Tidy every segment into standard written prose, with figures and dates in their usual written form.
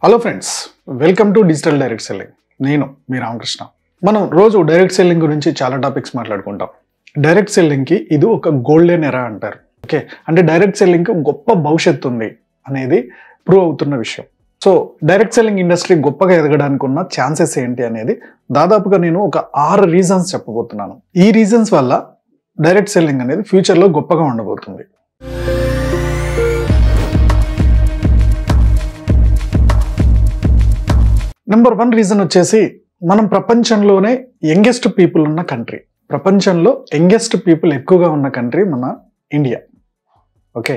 Hello friends, welcome to digital direct selling. నేను మీ రామకృష్ణ. మనం రోజు డైరెక్ట్ సెల్లింగ్ గురించి చాలా టాపిక్స్ మాట్లాడుకుంటాం. డైరెక్ట్ సెల్లింగ్కి ఇది ఒక గోల్డెన్ ఎరా అంటారు. ఓకే, అంటే డైరెక్ట్ సెల్లింగ్కి గొప్ప భవిష్యత్తు ఉంది అనేది ప్రూవ్ అవుతున్న విషయం. సో డైరెక్ట్ సెల్లింగ్ ఇండస్ట్రీ గొప్పగా ఎదగడానికి ఉన్న ఛాన్సెస్ ఏంటి అనేది దాదాపుగా నేను ఒక 6 రీజన్స్ చెప్పబోతున్నాను. ఈ రీజన్స్ వల్ల డైరెక్ట్ సెల్లింగ్ అనేది ఫ్యూచర్లో గొప్పగా ఉండబోతుంది. నెంబర్ 1 రీజన్ వచ్చేసి, మనం ప్రపంచంలోనే యంగెస్ట్ పీపుల్ ఉన్న కంట్రీ. ప్రపంచంలో యంగెస్ట్ పీపుల్ ఎక్కువగా ఉన్న కంట్రీ మన ఇండియా. ఓకే,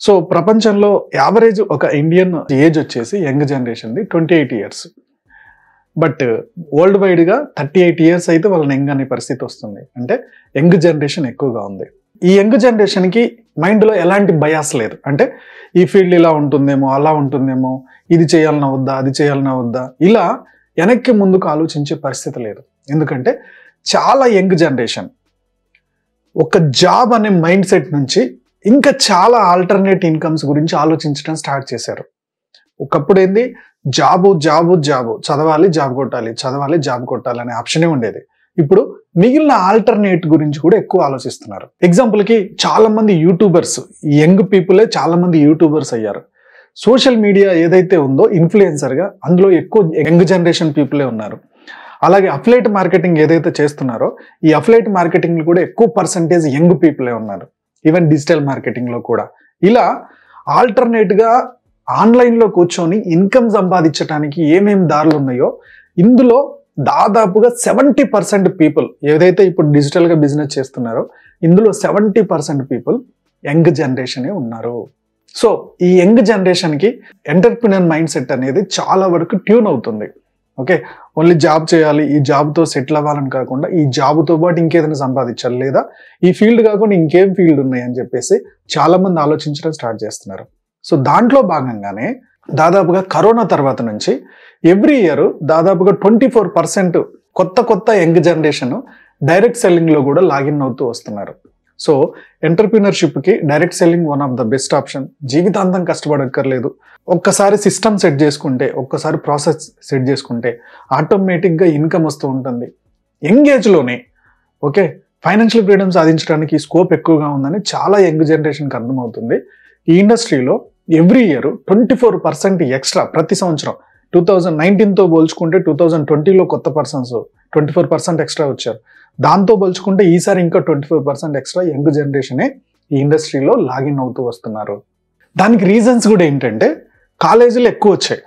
సో ప్రపంచంలో యావరేజ్ ఒక ఇండియన్ ఏజ్ వచ్చేసి యంగ్ జనరేషన్ది 28 ఇయర్స్. బట్ వరల్డ్ వైడ్గా 38 ఇయర్స్ అయితే వాళ్ళని యంగ్ అనే పరిస్థితి వస్తుంది. అంటే యంగ్ జనరేషన్ ఎక్కువగా ఉంది. ఈ యంగ్ జనరేషన్కి మైండ్లో ఎలాంటి బయాస్ లేదు. అంటే ఈ ఫీల్డ్ ఇలా ఉంటుందేమో, అలా ఉంటుందేమో, ఇది చేయాలన్నా వద్దా, అది చేయాలన్నా వద్దా, ఇలా వెనక్కి ముందుకు ఆలోచించే పరిస్థితి లేదు. ఎందుకంటే చాలా యంగ్ జనరేషన్ ఒక జాబ్ అనే మైండ్ సెట్ నుంచి ఇంకా చాలా ఆల్టర్నేట్ ఇన్కమ్స్ గురించి ఆలోచించడం స్టార్ట్ చేశారు. ఒకప్పుడు ఏంది, జాబు జాబు జాబు, చదవాలి జాబ్ కొట్టాలి, చదవాలి జాబ్ కొట్టాలి అనే ఆప్షనే ఉండేది. ఇప్పుడు మిగిలిన ఆల్టర్నేట్ గురించి కూడా ఎక్కువ ఆలోచిస్తున్నారు. ఎగ్జాంపుల్కి చాలా మంది యూట్యూబర్స్, యంగ్ పీపులే చాలా మంది యూట్యూబర్స్ అయ్యారు. సోషల్ మీడియా ఏదైతే ఉందో ఇన్ఫ్లుయెన్సర్గా, అందులో ఎక్కువ యంగ్ జనరేషన్ పీపులే ఉన్నారు. అలాగే అఫిలియేట్ మార్కెటింగ్ ఏదైతే చేస్తున్నారో, ఈ అఫిలియేట్ మార్కెటింగ్ కూడా ఎక్కువ పర్సంటేజ్ యంగ్ పీపులే ఉన్నారు. ఈవెన్ డిజిటల్ మార్కెటింగ్లో కూడా. ఇలా ఆల్టర్నేట్గా ఆన్లైన్లో కూర్చొని ఇన్కమ్ సంపాదించడానికి ఏమేమి దారులు ఉన్నాయో, ఇందులో దాదాపుగా 70% పీపుల్ ఏదైతే ఇప్పుడు డిజిటల్గా బిజినెస్ చేస్తున్నారో, ఇందులో 70% పీపుల్ యంగ్ జనరేషనే ఉన్నారు. సో ఈ యంగ్ జనరేషన్కి ఎంటర్ప్రినర్ మైండ్ సెట్ అనేది చాలా వరకు ట్యూన్ అవుతుంది. ఓకే, ఓన్లీ జాబ్ చేయాలి, ఈ జాబ్తో సెటిల్ అవ్వాలని కాకుండా ఈ జాబ్తో పాటు ఇంకేదైనా సంపాదించాలి, లేదా ఈ ఫీల్డ్ కాకుండా ఇంకేం ఫీల్డ్ ఉన్నాయి అని చెప్పేసి చాలా మంది ఆలోచించడం స్టార్ట్ చేస్తున్నారు. సో దాంట్లో భాగంగానే దాదాపుగా కరోనా తర్వాత నుంచి ఎవ్రీ ఇయర్ దాదాపుగా 24% కొత్త యంగ్ జనరేషన్ డైరెక్ట్ సెల్లింగ్లో కూడా లాగిన్ అవుతూ వస్తున్నారు. సో ఎంటర్ప్రినర్షిప్కి direct selling one of the best option. జీవితాంతం కష్టపడక్కర్లేదు. ఒక్కసారి సిస్టమ్ సెట్ చేసుకుంటే, ఒక్కసారి ప్రాసెస్ సెట్ చేసుకుంటే ఆటోమేటిక్గా ఇన్కమ్ వస్తూ ఉంటుంది. యంగ్ ఏజ్లోనే ఓకే, ఫైనాన్షియల్ ఫ్రీడమ్ సాధించడానికి స్కోప్ ఎక్కువగా ఉందని చాలా యంగ్ జనరేషన్కి అర్థమవుతుంది. ఈ ఇండస్ట్రీలో ఎవ్రీ ఇయర్ 24% ఎక్స్ట్రా ప్రతి సంవత్సరం. 2019తో పోల్చుకుంటే 2020లో కొత్త పర్సన్స్ 24% ఎక్స్ట్రా వచ్చారు. దాంతో పోల్చుకుంటే ఈసారి ఇంకా 24% ఎక్స్ట్రా యంగ్ జనరేషనే ఈ ఇండస్ట్రీలో లాగిన్ అవుతూ వస్తున్నారు. దానికి రీజన్స్ కూడా ఏంటంటే, కాలేజీలు ఎక్కువ వచ్చాయి.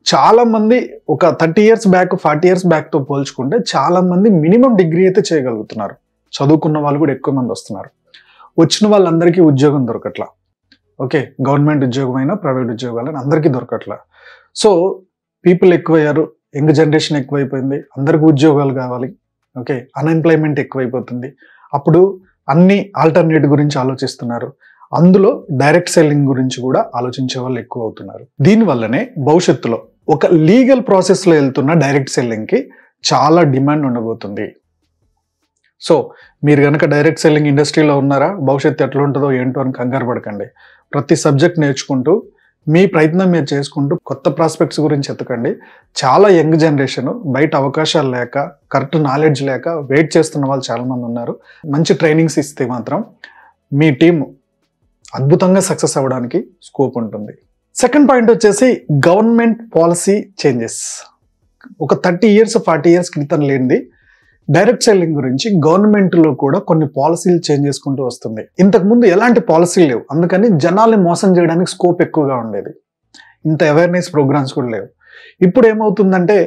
చాలామంది ఒక 30 ఇయర్స్ బ్యాక్ 40 ఇయర్స్ బ్యాక్తో పోల్చుకుంటే చాలామంది మినిమం డిగ్రీ అయితే చేయగలుగుతున్నారు. చదువుకున్న వాళ్ళు కూడా ఎక్కువ మంది వస్తున్నారు. వచ్చిన వాళ్ళందరికీ ఉద్యోగం దొరకట్లా. ఓకే, గవర్నమెంట్ ఉద్యోగమైనా ప్రైవేట్ ఉద్యోగాలని అందరికీ దొరకట్లా. సో పీపుల్ ఎక్కువయ్యారు, యంగ్ జనరేషన్ ఎక్కువైపోయింది, అందరికీ ఉద్యోగాలు కావాలి. ఓకే, అన్ఎంప్లాయ్మెంట్ ఎక్కువైపోతుంది. అప్పుడు అన్ని ఆల్టర్నేట్ గురించి ఆలోచిస్తున్నారు. అందులో డైరెక్ట్ సెల్లింగ్ గురించి కూడా ఆలోచించే వాళ్ళు ఎక్కువ అవుతున్నారు. దీనివల్లనే భవిష్యత్తులో ఒక లీగల్ ప్రాసెస్లో వెళ్తున్న డైరెక్ట్ సెల్లింగ్కి చాలా డిమాండ్ ఉండబోతుంది. సో మీరు కనుక డైరెక్ట్ సెల్లింగ్ ఇండస్ట్రీలో ఉన్నారా, భవిష్యత్తు ఎట్లా ఉంటుందో ఏంటో అని కంగారు పడకండి. ప్రతి సబ్జెక్ట్ నేర్చుకుంటూ మీ ప్రయత్నం మీరు చేసుకుంటూ కొత్త ప్రాస్పెక్ట్స్ గురించి ఎత్తకండి. చాలా యంగ్ జనరేషన్ బయట అవకాశాలు లేక, కరెక్ట్ నాలెడ్జ్ లేక వెయిట్ చేస్తున్న వాళ్ళు చాలామంది ఉన్నారు. మంచి ట్రైనింగ్స్ ఇస్తే మాత్రం మీ టీం అద్భుతంగా సక్సెస్ అవ్వడానికి స్కోప్ ఉంటుంది. సెకండ్ పాయింట్ వచ్చేసి, గవర్నమెంట్ పాలసీ చేంజెస్. ఒక 30 ఇయర్స్ 40 ఇయర్స్ క్రితం లేనిది డైరెక్ట్ సెల్లింగ్ గురించి గవర్నమెంట్లో కూడా కొన్ని పాలసీలు చేంజ్ చేసుకుంటూ వస్తుంది. ఇంతకుముందు ఎలాంటి పాలసీలు లేవు, అందుకని జనాల్ని మోసం చేయడానికి స్కోప్ ఎక్కువగా ఉండేది. ఇంత అవేర్నెస్ ప్రోగ్రామ్స్ కూడా లేవు. ఇప్పుడు ఏమవుతుందంటే,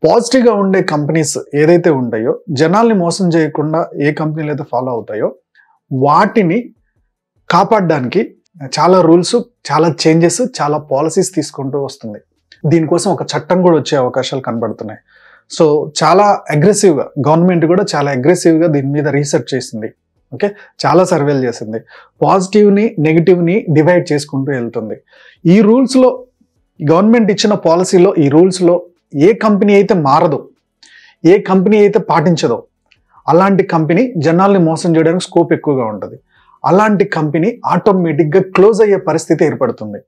పాజిటివ్గా ఉండే కంపెనీస్ ఏదైతే ఉంటాయో, జనాల్ని మోసం చేయకుండా ఏ కంపెనీలు అయితే ఫాలో అవుతాయో వాటిని కాపాడడానికి చాలా రూల్స్, చాలా చేంజెస్, చాలా పాలసీస్ తీసుకుంటూ వస్తుంది. దీనికోసం ఒక చట్టం కూడా వచ్చే అవకాశాలు కనబడుతున్నాయి. సో చాలా అగ్రెసివ్గా గవర్నమెంట్ కూడా చాలా అగ్రెసివ్గా దీని మీద రీసెర్చ్ చేసింది. ఓకే, చాలా సర్వేలు చేసింది. పాజిటివ్ని నెగిటివ్ని డివైడ్ చేసుకుంటూ వెళ్తుంది. ఈ రూల్స్లో, గవర్నమెంట్ ఇచ్చిన పాలసీలో, ఈ రూల్స్లో ఏ కంపెనీ అయితే మారదో, ఏ కంపెనీ అయితే పాటించదో అలాంటి కంపెనీ జనాల్ని మోసం చేయడానికి స్కోప్ ఎక్కువగా ఉంటుంది. అలాంటి కంపెనీ ఆటోమేటిక్గా క్లోజ్ అయ్యే పరిస్థితి ఏర్పడుతుంది.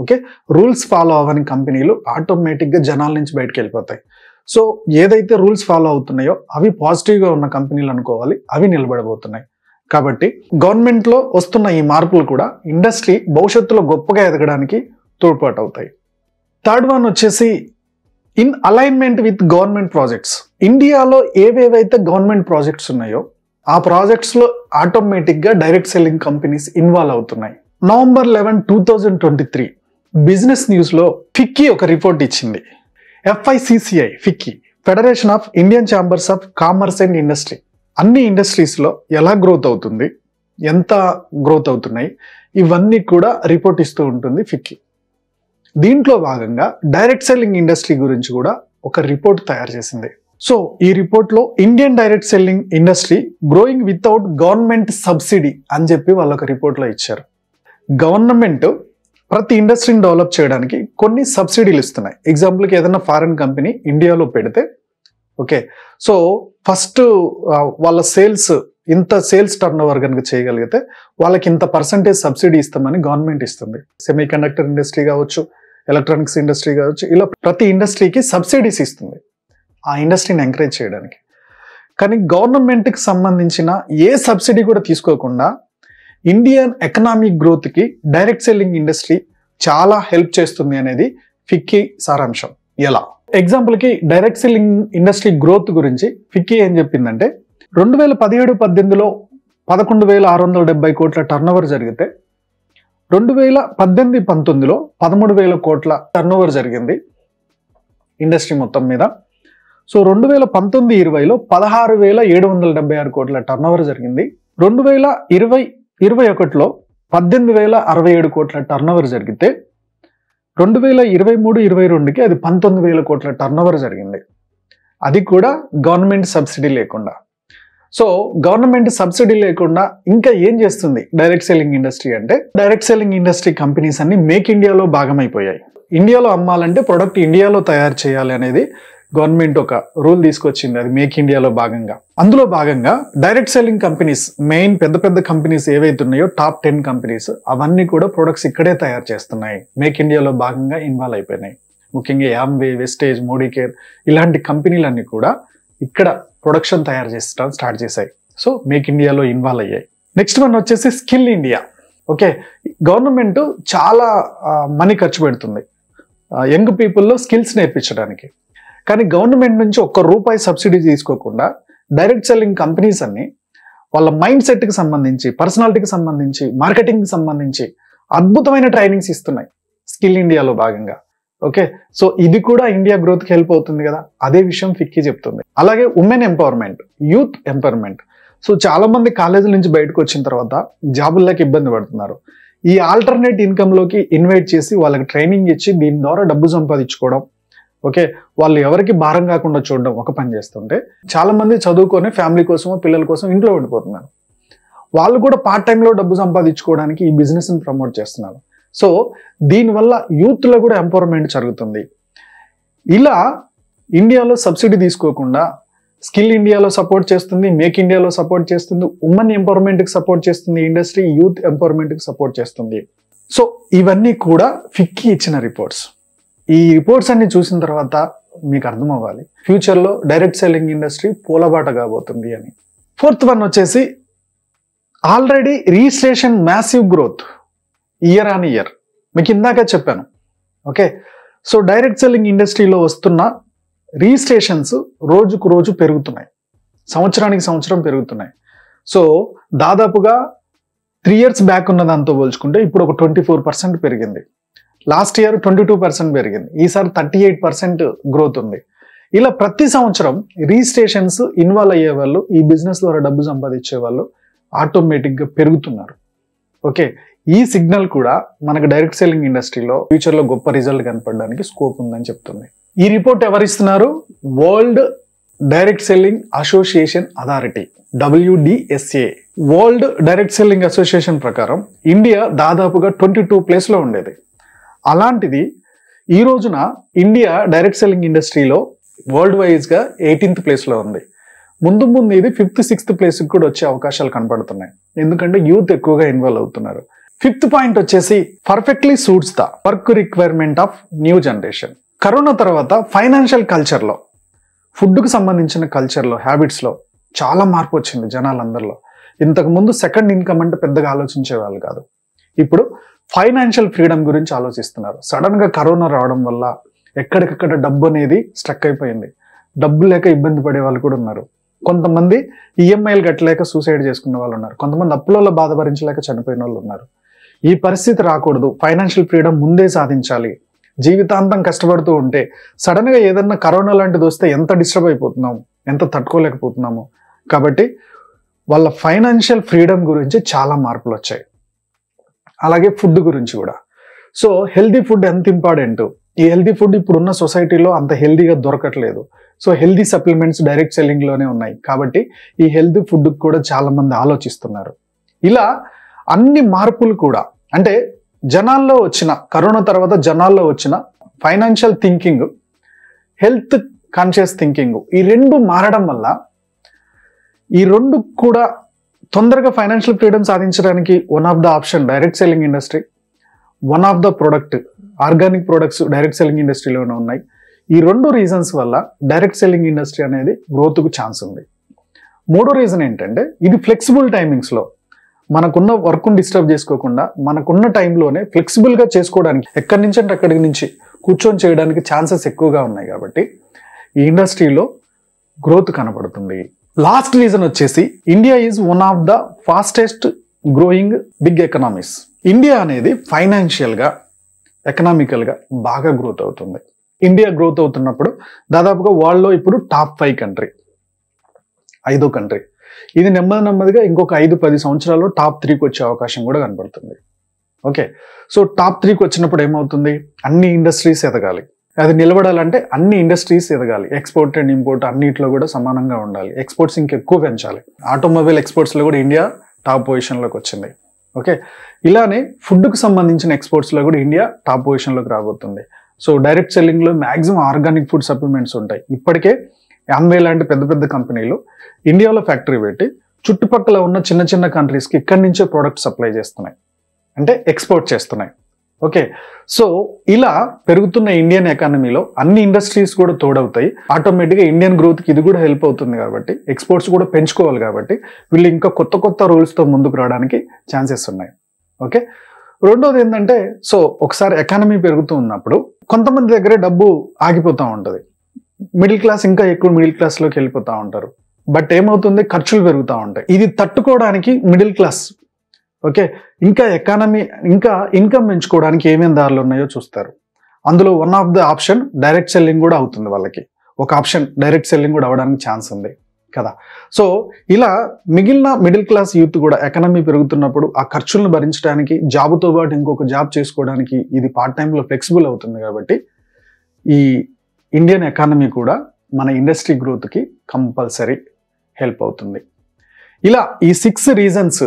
ఓకే, రూల్స్ ఫాలో అవ్వని కంపెనీలు ఆటోమేటిక్గా జనాల నుంచి బయటకు వెళ్ళిపోతాయి. సో ఏదైతే రూల్స్ ఫాలో అవుతున్నాయో అవి పాజిటివ్గా ఉన్న కంపెనీలు అనుకోవాలి, అవి నిలబడబోతున్నాయి. కాబట్టి గవర్నమెంట్లో వస్తున్న ఈ మార్పులు కూడా ఇండస్ట్రీ భవిష్యత్తులో గొప్పగా ఎదగడానికి తోడ్పాటు అవుతాయి. థర్డ్ వన్ వచ్చేసి in alignment with government projects. ఇండియాలో ఏవేవైతే గవర్నమెంట్ ప్రాజెక్ట్స్ ఉన్నాయో ఆ ప్రాజెక్ట్స్లో ఆటోమేటిక్గా డైరెక్ట్ సెల్లింగ్ కంపెనీస్ ఇన్వాల్వ్ అవుతున్నాయి. నవంబర్ 11, 2023 బిజినెస్ న్యూస్లో ఫిక్కీ ఒక రిపోర్ట్ ఇచ్చింది. FICCI FICCI, federation of Indian chambers of commerce and industry, అన్ని ఇండస్ట్రీస్లో ఎలా గ్రోత్ అవుతుంది, ఎంత గ్రోత్ అవుతున్నాయి, ఇవన్నీ కూడా రిపోర్ట్ ఇస్తూ ఉంటుంది ఫిక్కీ. దీంట్లో భాగంగా డైరెక్ట్ సెల్లింగ్ ఇండస్ట్రీ గురించి కూడా ఒక రిపోర్ట్ తయారు చేసింది. సో ఈ రిపోర్ట్లో Indian direct selling industry growing without government subsidy అని చెప్పి వాళ్ళు ఒక రిపోర్ట్లో ఇచ్చారు. గవర్నమెంట్ ప్రతి ఇండస్ట్రీని డెవలప్ చేయడానికి కొన్ని సబ్సిడీలు ఇస్తున్నాయి. ఎగ్జాంపుల్కి ఏదైనా ఫారిన్ కంపెనీ ఇండియాలో పెడితే, ఓకే, సో ఫస్ట్ వాళ్ళ ఇంత సేల్స్ టర్న్ ఓవర్ కనుక చేయగలిగితే వాళ్ళకి ఇంత పర్సంటేజ్ సబ్సిడీ ఇస్తామని గవర్నమెంట్ ఇస్తుంది. సెమీ కండక్టర్ ఇండస్ట్రీ కావచ్చు, ఎలక్ట్రానిక్స్ ఇండస్ట్రీ కావచ్చు, ఇలా ప్రతి ఇండస్ట్రీకి సబ్సిడీస్ ఇస్తుంది ఆ ఇండస్ట్రీని ఎంకరేజ్ చేయడానికి. కానీ గవర్నమెంట్కి సంబంధించిన ఏ సబ్సిడీ కూడా తీసుకోకుండా ఇండియన్ ఎకనామిక్ గ్రోత్కి డైరెక్ట్ సెల్లింగ్ ఇండస్ట్రీ చాలా హెల్ప్ చేస్తుంది అనేది ఫిక్కీ సారాంశం. ఎలా? ఎగ్జాంపుల్కి డైరెక్ట్ సెల్లింగ్ ఇండస్ట్రీ గ్రోత్ గురించి ఫిక్కీ ఏం చెప్పిందంటే 2017-18లో 11,670 కోట్ల టర్న్ ఓవర్ జరిగితే 2018-19లో 13,000 కోట్ల టర్న్ ఓవర్ జరిగింది ఇండస్ట్రీ మొత్తం మీద. సో 2019-20లో 16,776 కోట్ల టర్న్ ఓవర్ జరిగింది. 2020-21లో 18,067 కోట్ల టర్న్ ఓవర్ జరిగితే 2023-22కి అది 19,000 కోట్ల టర్న్ ఓవర్ జరిగింది. అది కూడా గవర్నమెంట్ సబ్సిడీ లేకుండా. సో గవర్నమెంట్ సబ్సిడీ లేకుండా ఇంకా ఏం చేస్తుంది డైరెక్ట్ సెల్లింగ్ ఇండస్ట్రీ అంటే, డైరెక్ట్ సెల్లింగ్ ఇండస్ట్రీ కంపెనీస్ అన్ని మేక్ ఇండియాలో భాగమైపోయాయి. ఇండియాలో అమ్మాలంటే ప్రొడక్ట్ ఇండియాలో తయారు చేయాలి అనేది గవర్నమెంట్ ఒక రూల్ తీసుకొచ్చింది, అది మేక్ ఇండియాలో భాగంగా. అందులో భాగంగా డైరెక్ట్ సెల్లింగ్ కంపెనీస్, మెయిన్ పెద్ద పెద్ద కంపెనీస్ ఏవైతే ఉన్నాయో టాప్ 10 కంపెనీస్, అవన్నీ కూడా ప్రొడక్ట్స్ ఇక్కడే తయారు చేస్తున్నాయి, మేక్ ఇండియాలో భాగంగా ఇన్వాల్వ్ అయిపోయినాయి. ముఖ్యంగా యామ్వే, వెస్టేజ్, మోడీకేర్ ఇలాంటి కంపెనీలన్నీ కూడా ఇక్కడ ప్రొడక్షన్ తయారు చేసడం స్టార్ట్ చేశాయి. సో మేక్ ఇండియాలో ఇన్వాల్వ్ అయ్యాయి. నెక్స్ట్ వన్ వచ్చేసి స్కిల్ ఇండియా. ఓకే, గవర్నమెంట్ చాలా మనీ ఖర్చు పెడుతుంది యంగ్ పీపుల్లో స్కిల్స్ నేర్పించడానికి. కానీ గవర్నమెంట్ నుంచి ₹1 సబ్సిడీ తీసుకోకుండా డైరెక్ట్ సెల్లింగ్ కంపెనీస్ అన్ని వాళ్ళ మైండ్ సెట్కి సంబంధించి, పర్సనాలిటీకి సంబంధించి, మార్కెటింగ్కి సంబంధించి అద్భుతమైన ట్రైనింగ్స్ ఇస్తున్నాయి స్కిల్ ఇండియాలో భాగంగా. ఓకే, సో ఇది కూడా ఇండియా గ్రోత్కి హెల్ప్ అవుతుంది కదా, అదే విషయం ఫిక్కీ చెప్తుంది. అలాగే women empowerment, youth empowerment. So చాలా మంది కాలేజీల నుంచి బయటకు వచ్చిన తర్వాత జాబుల్లోకి ఇబ్బంది పడుతున్నారు. ఈ ఆల్టర్నేట్ ఇన్కమ్లోకి ఇన్వైట్ చేసి వాళ్ళకి ట్రైనింగ్ ఇచ్చి దీని ద్వారా డబ్బు సంపాదించుకోవడం, ఓకే, వాళ్ళు ఎవరికి భారం కాకుండా చూడడం ఒక పని చేస్తుంటే, చాలా మంది చదువుకొని ఫ్యామిలీ కోసమో పిల్లల కోసం ఇంట్లో ఉండిపోతున్నారు. వాళ్ళు కూడా పార్ట్ టైంలో డబ్బు సంపాదించుకోవడానికి ఈ బిజినెస్ని ప్రమోట్ చేస్తున్నారు. సో దీనివల్ల యూత్లో కూడా ఎంపవర్మెంట్ జరుగుతుంది. ఇలా ఇండియాలో సబ్సిడీ తీసుకోకుండా స్కిల్ ఇండియాలో సపోర్ట్ చేస్తుంది, మేక్ ఇండియాలో సపోర్ట్ చేస్తుంది, ఉమెన్ ఎంపవర్మెంట్కి సపోర్ట్ చేస్తుంది ఇండస్ట్రీ, యూత్ ఎంపవర్మెంట్కి సపోర్ట్ చేస్తుంది. సో ఇవన్నీ కూడా ఫిక్కీ ఇచ్చిన రిపోర్ట్స్. ఈ రిపోర్ట్స్ అన్ని చూసిన తర్వాత మీకు అర్థం అవ్వాలి ఫ్యూచర్లో డైరెక్ట్ సెల్లింగ్ ఇండస్ట్రీ పూలబాట కాబోతుంది అని. ఫోర్త్ వన్ వచ్చేసి already registration massive growth year on year. మీకు ఇందాక చెప్పాను. ఓకే, సో డైరెక్ట్ సెల్లింగ్ ఇండస్ట్రీలో వస్తున్న రిజిస్ట్రేషన్స్ రోజుకు రోజు పెరుగుతున్నాయి, సంవత్సరానికి సంవత్సరం పెరుగుతున్నాయి. సో దాదాపుగా 3 years బ్యాక్ ఉన్న దాంతో పోల్చుకుంటే ఇప్పుడు ఒక 24% పెరిగింది. లాస్ట్ ఇయర్ 22% పెరిగింది, ఈసారి 38% గ్రోత్ ఉంది. ఇలా ప్రతి సంవత్సరం రిజిస్ట్రేషన్స్ ఇన్వాల్వ్ అయ్యే వాళ్ళు, ఈ బిజినెస్ ద్వారా డబ్బు సంపాదించే వాళ్ళు ఆటోమేటిక్గా పెరుగుతున్నారు. ఓకే, ఈ సిగ్నల్ కూడా మనకు డైరెక్ట్ సెల్లింగ్ ఇండస్ట్రీలో ఫ్యూచర్లో గొప్ప రిజల్ట్ కనపడడానికి స్కోప్ ఉందని చెప్తుంది. ఈ రిపోర్ట్ ఎవరిస్తున్నారు? World Direct Selling Association authority, WDSA. World Direct Selling Association ప్రకారం ఇండియా దాదాపుగా 22 ప్లేస్లో ఉండేది. అలాంటిది ఈ రోజున ఇండియా డైరెక్ట్ సెల్లింగ్ ఇండస్ట్రీలో వరల్డ్ వైజ్గా 18th ప్లేస్లో ఉంది. ముందు ఇది 5th, 6th ప్లేస్కి కూడా వచ్చే అవకాశాలు కనపడుతున్నాయి, ఎందుకంటే యూత్ ఎక్కువగా ఇన్వాల్వ్ అవుతున్నారు. ఫిఫ్త్ పాయింట్ వచ్చేసి perfectly suits the work requirement of new generation. Corona తర్వాత ఫైనాన్షియల్ కల్చర్లో, ఫుడ్కు సంబంధించిన కల్చర్లో, హ్యాబిట్స్లో చాలా మార్పు వచ్చింది జనాలందరిలో. ఇంతకుముందు సెకండ్ ఇన్కమ్ అంటే పెద్దగా ఆలోచించే వాళ్ళు కాదు. ఇప్పుడు ఫైనాన్షియల్ ఫ్రీడమ్ గురించి ఆలోచిస్తున్నారు. సడన్గా కరోనా రావడం వల్ల ఎక్కడికక్కడ డబ్బు అనేది స్ట్రక్ అయిపోయింది. డబ్బు లేక ఇబ్బంది పడే వాళ్ళు కూడా ఉన్నారు. కొంతమంది ఈఎంఐలు కట్టలేక సూసైడ్ చేసుకున్న వాళ్ళు ఉన్నారు. కొంతమంది అప్పులలో బాధ భరించలేక చనిపోయిన వాళ్ళు ఉన్నారు. ఈ పరిస్థితి రాకూడదు. ఫైనాన్షియల్ ఫ్రీడమ్ ముందే సాధించాలి. జీవితాంతం కష్టపడుతూ ఉంటే సడన్గా ఏదన్నా కరోనా లాంటిది వస్తే ఎంత డిస్టర్బ్ అయిపోతున్నాము, ఎంత తట్టుకోలేకపోతున్నాము. కాబట్టి వాళ్ళ ఫైనాన్షియల్ ఫ్రీడమ్ గురించి చాలా మార్పులు వచ్చాయి. అలాగే ఫుడ్ గురించి కూడా. సో హెల్దీ ఫుడ్ ఎంత ఇంపార్టెంట్. ఈ హెల్దీ ఫుడ్ ఇప్పుడున్న సొసైటీలో అంత హెల్దీగా దొరకట్లేదు. సో హెల్దీ సప్లిమెంట్స్ డైరెక్ట్ సెల్లింగ్లోనే ఉన్నాయి. కాబట్టి ఈ హెల్దీ ఫుడ్ కూడా చాలా మంది ఆలోచిస్తున్నారు. ఇలా అన్ని మార్పులు కూడా, అంటే జనాల్లో వచ్చిన, కరోనా తర్వాత జనాల్లో వచ్చిన financial thinking, health conscious thinking, ఈ రెండు మారడం వల్ల ఈ రెండు కూడా తొందరగా ఫైనాన్షియల్ ఫ్రీడమ్ సాధించడానికి one of the option direct selling industry, one of the product organic products direct selling ఇండస్ట్రీలోనే ఉన్నాయి. ఈ రెండు రీజన్స్ వల్ల డైరెక్ట్ సెల్లింగ్ ఇండస్ట్రీ అనేది గ్రోత్కు ఛాన్స్ ఉంది. మూడో రీజన్ ఏంటంటే ఇది ఫ్లెక్సిబుల్ టైమింగ్స్లో మనకున్న వర్క్ను డిస్టర్బ్ చేసుకోకుండా మనకున్న టైంలోనే ఫ్లెక్సిబుల్గా చేసుకోవడానికి, ఎక్కడి నుంచి అంటే అక్కడి నుంచి కూర్చొని చేయడానికి ఛాన్సెస్ ఎక్కువగా ఉన్నాయి. కాబట్టి ఈ ఇండస్ట్రీలో గ్రోత్ కనబడుతుంది. లాస్ట్ రీజన్ వచ్చేసి India is one of the fastest growing big economies. India అనేది ఫైనాన్షియల్గా, ఎకనామికల్గా బాగా గ్రోత్ అవుతుంది. ఇండియా గ్రోత్ అవుతున్నప్పుడు దాదాపుగా వరల్డ్లో ఇప్పుడు టాప్ 5 కంట్రీ, 5వ కంట్రీ. ఇది నెమ్మదిగా ఇంకొక 5-10 సంవత్సరాల్లో టాప్ 3కి వచ్చే అవకాశం కూడా కనబడుతుంది. ఓకే, సో టాప్ 3కి వచ్చినప్పుడు ఏమవుతుంది, అన్ని ఇండస్ట్రీస్ ఎదగాలి. అది నిలబడాలంటే అన్ని ఇండస్ట్రీస్ ఎదగాలి. ఎక్స్పోర్ట్ అండ్ ఇంపోర్ట్ అన్నిట్లో కూడా సమానంగా ఉండాలి. ఎక్స్పోర్ట్స్ ఇంకెక్కువ పెంచాలి. ఆటోమొబైల్ ఎక్స్పోర్ట్స్లో కూడా ఇండియా టాప్ పొజిషన్లోకి వచ్చింది. ఓకే, ఇలానే ఫుడ్కు సంబంధించిన ఎక్స్పోర్ట్స్లో కూడా ఇండియా టాప్ పొజిషన్లోకి రాబోతుంది. సో డైరెక్ట్ సెల్లింగ్లో మ్యాక్సిమం ఆర్గానిక్ ఫుడ్ సప్లిమెంట్స్ ఉంటాయి. ఇప్పటికే యాన్వే లాంటి పెద్ద పెద్ద కంపెనీలు ఇండియాలో ఫ్యాక్టరీ పెట్టి చుట్టుపక్కల ఉన్న చిన్న చిన్న కంట్రీస్కి ఇక్కడి నుంచే ప్రోడక్ట్ సప్లై చేస్తున్నాయి, అంటే ఎక్స్పోర్ట్ చేస్తున్నాయి. ఓకే, సో ఇలా పెరుగుతున్న ఇండియన్ ఎకానమీలో అన్ని ఇండస్ట్రీస్ కూడా తోడవుతాయి. ఆటోమేటిక్గా ఇండియన్ గ్రోత్కి ఇది కూడా హెల్ప్ అవుతుంది. కాబట్టి ఎక్స్పోర్ట్స్ కూడా పెంచుకోవాలి. కాబట్టి వీళ్ళు ఇంకా కొత్త కొత్త రూల్స్తో ముందుకు రావడానికి ఛాన్సెస్ ఉన్నాయి. ఓకే, రెండోది ఏంటంటే, సో ఒకసారి ఎకానమీ పెరుగుతూ ఉన్నప్పుడు కొంతమంది దగ్గరే డబ్బు ఆగిపోతూ ఉంటుంది. మిడిల్ క్లాస్ ఇంకా ఎక్కువ మిడిల్ క్లాస్లోకి వెళ్ళిపోతూ ఉంటారు. బట్ ఏమవుతుంది, ఖర్చులు పెరుగుతూ ఉంటాయి. ఇది తట్టుకోవడానికి మిడిల్ క్లాస్, ఓకే, ఇంకా ఎకానమీ, ఇంకా ఇన్కమ్ పెంచుకోవడానికి ఏమేమి దారులు ఉన్నాయో చూస్తారు. అందులో one of the option direct selling కూడా అవుతుంది. వాళ్ళకి ఒక ఆప్షన్ డైరెక్ట్ సెల్లింగ్ కూడా అవ్వడానికి ఛాన్స్ ఉంది కదా. సో ఇలా మిగిలిన మిడిల్ క్లాస్ యూత్ కూడా ఎకానమీ పెరుగుతున్నప్పుడు ఆ ఖర్చులను భరించడానికి జాబ్తో పాటు ఇంకొక జాబ్ చేసుకోవడానికి ఇది పార్ట్ టైంలో ఫ్లెక్సిబుల్ అవుతుంది. కాబట్టి ఈ ఇండియన్ ఎకానమీ కూడా మన ఇండస్ట్రీ గ్రోత్కి కంపల్సరీ హెల్ప్ అవుతుంది. ఇలా ఈ 6 రీజన్స్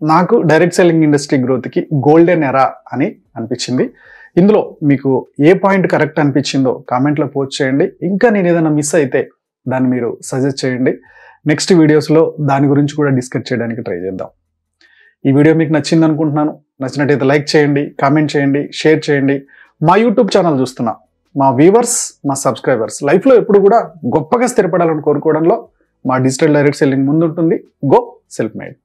నాకు డైరెక్ట్ సెల్లింగ్ ఇండస్ట్రీ గ్రోత్కి గోల్డెన్ ఎరా అని అనిపించింది. ఇందులో మీకు ఏ పాయింట్ కరెక్ట్ అనిపించిందో కామెంట్లో పోస్ట్ చేయండి. ఇంకా నేను ఏదైనా మిస్ అయితే దాన్ని మీరు సజెస్ట్ చేయండి. నెక్స్ట్ వీడియోస్లో దాని గురించి కూడా డిస్కస్ చేయడానికి ట్రై చేద్దాం. ఈ వీడియో మీకు నచ్చింది అనుకుంటున్నాను. నచ్చినట్టయితే లైక్ చేయండి, కామెంట్ చేయండి, షేర్ చేయండి. మా యూట్యూబ్ ఛానల్ చూస్తున్నా మా వ్యూవర్స్, మా సబ్స్క్రైబర్స్ లైఫ్లో ఎప్పుడు కూడా గొప్పగా స్థిరపడాలని కోరుకోవడంలో మా డిజిటల్ డైరెక్ట్ సెల్లింగ్ ముందుంటుంది. Go self made.